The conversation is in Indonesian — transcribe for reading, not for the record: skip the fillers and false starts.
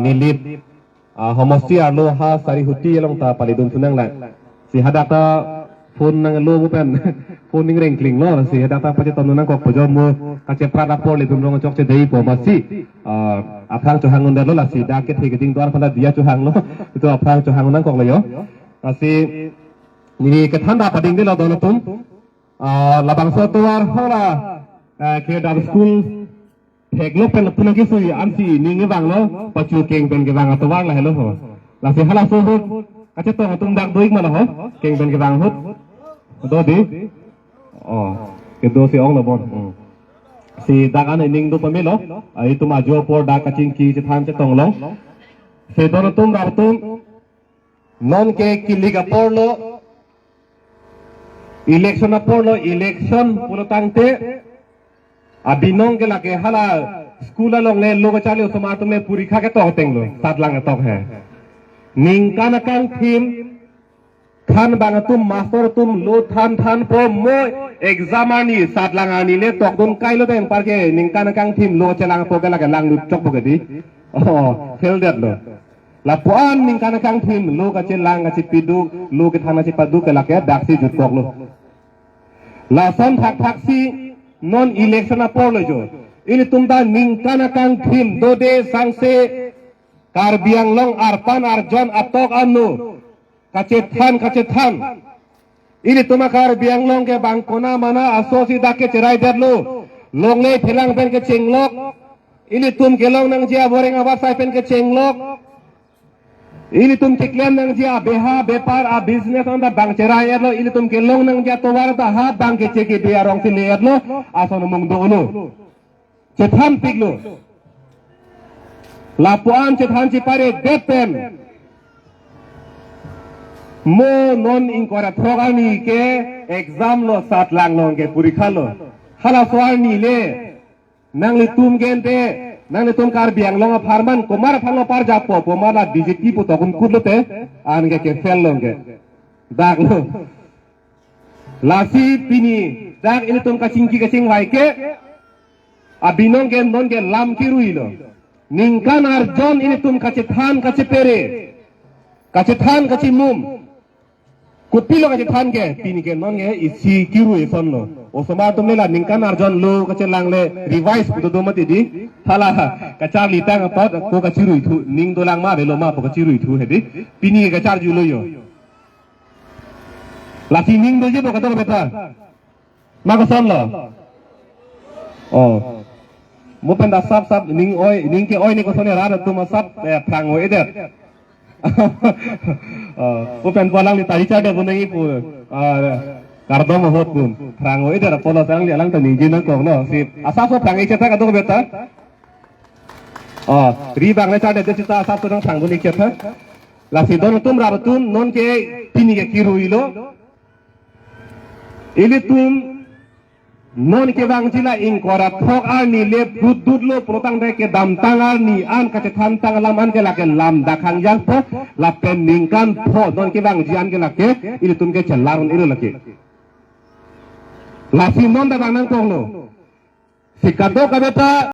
nilit homosi arlo ha sari huti elong ta palidun tunang la si hadata phone nang lo mu pen phone ning reng kling lo si hadata pa ton nang kok pojo mu ka che prada por le dum rong chok che dei po ma si aphang cho hangun lo la si da ke thik ding dwar phana dia cho hang lo itu aphang cho hangun nang kok le yo si ni ke thanda pading de lo don tum labang so tuar hola ke dam school thek lo pen pun ki sui am si ni ngi wang lo pa chu keng ben ke wang to wang la hello ho la si hala so hut ka che to tum dak doik ma lo ho keng ben ke wang hut do di ke do si ong lo bon si dak an ning do pa me lo ai tu ma jo por da ka ching ki che tham che tong lo se do tum da tum non ke kiliga por lo election por lo election pulo tangte abinong ke lage hala school along le logo chale usma to me purikha ke to tenglo tat lang to hai ningkan kang thim khan bang tum master tum lo than po mo exam ani sat lang ani le tok dun kai lo den par ke ningkan kang thim lo chalang po ke lage lang lu chok po ke di fail that lo la puan ningkan kang thim lo ka che lang ka chi pidu lo ke thana chi padu ke lage dak si jut kok lo la son thak si non election apor lo jo ini tumda ningkana kang thim dode sangse karbiang long arpan arjon atok anu kace than ini tuma karbiang long ke bangkona mana asosi dake cerai derlo long le phelang pen ke chenglok ini tum ke long nang jia boreng abar sai pen ke chenglok ini tum keklian nang jia beha bepar a business on da bang cerai erlo ini tum ke long nang jia towar da ha bang ke ceki dia rong si le erlo ason mong do lo cethan piglo lapuan cethan ci pare depen mo non inkora thogani ke exam lo sat lang long ke purikha lo hala swar ni le nang li tum gente nang tum kar biang long farman kumar phang par ja po pomala dijiti pu tokun kudlote an ke fel long ke dak lo lasi pini dak ini tum kacing wai ke abinong ke non ke lam kirui lo ningkan arjon ini tum kacethan kacepere kacethan kacimum kupilo kacethan ke pini ke non ke isi kirui son lo osama tum lela ningkan arjon lo kacelang le revise puto domati di thala kachar litang pot ko kachirui thu ning dolang ma belo ma po kachirui thu hedi pini ke kachar julo yo lasi ning do je po kato beta ma ko son lo mo penda sap ning ke oi ni ko sone ra tu ma sap phang oi der mo pen bolang ni tari cha de bunai pu kardom hot pun phang oi der polo sang li lang ta ning jin ko no si asa so phang i cheta ka to beta ri bang le cha de chita asa so phang bu ni cheta la si don tum ra tun non ke pini ke kirui lo ili tum non ke bang jila ing kora thok ar ni le dud lo protang de ke dam tangar ni an ka than tang lam an ke la ke lam da khang yang po la pen ning kan pho non ke bang jian ke la ke ili tum ke chalarun ilu la ke la si non da bang nang kong lo si kado ka beta